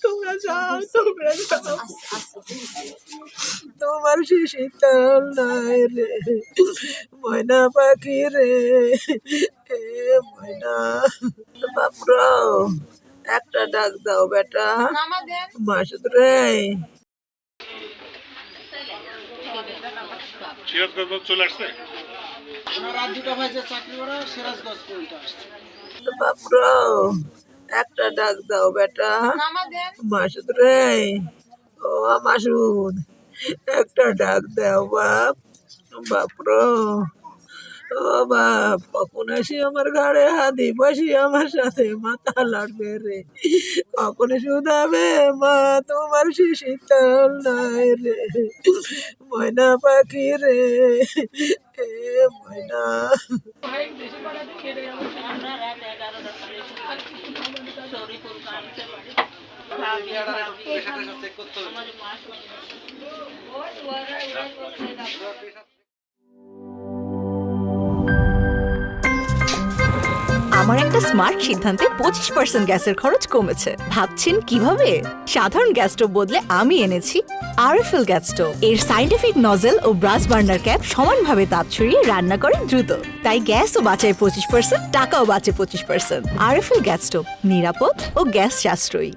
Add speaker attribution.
Speaker 1: তোমরা যাও, তোমরা যাও, তোমার শীতল নাই রে ময়না পাখি রে, এ ময়না বাপুরা, একটা ডাক দাও বেটা মাসুদ রে।
Speaker 2: সিরাজগঞ্জ চলে আসছে,
Speaker 1: বাপুরা, একটা ডাক দাও বেটা মাসুদ রে। ও মাসুদ, একটা ডাক দাও বাপ। বাপরো, ও বাপ, কখন আসি আমার ঘাড়ে হাতি বসি আমার সাথে মাথা লাগবে রে, কখন শুধাবে মা তোমার শীতল নাই রে ময়না পাখি রে, এ ময়না।
Speaker 3: আমার একটা স্মার্ট সিদ্ধান্তে 25% গ্যাসের খরচ কমেছে। ভাবছেন কিভাবে? সাধারণ গ্যাস স্টোভ বদলে আমি এনেছি আরএফএল গ্যাস স্টোভ। এর সাইন্টিফিক নজল ও ব্রাস বার্নার ক্যাপ সমানভাবে তাপ ছড়িয়ে রান্না করে দ্রুত, তাই গ্যাসও বাঁচায় 25%, টাকাও বাঁচে 25%। আরএফএল গ্যাস স্টোভ, নিরাপদ ও গ্যাস সাশ্রয়ী।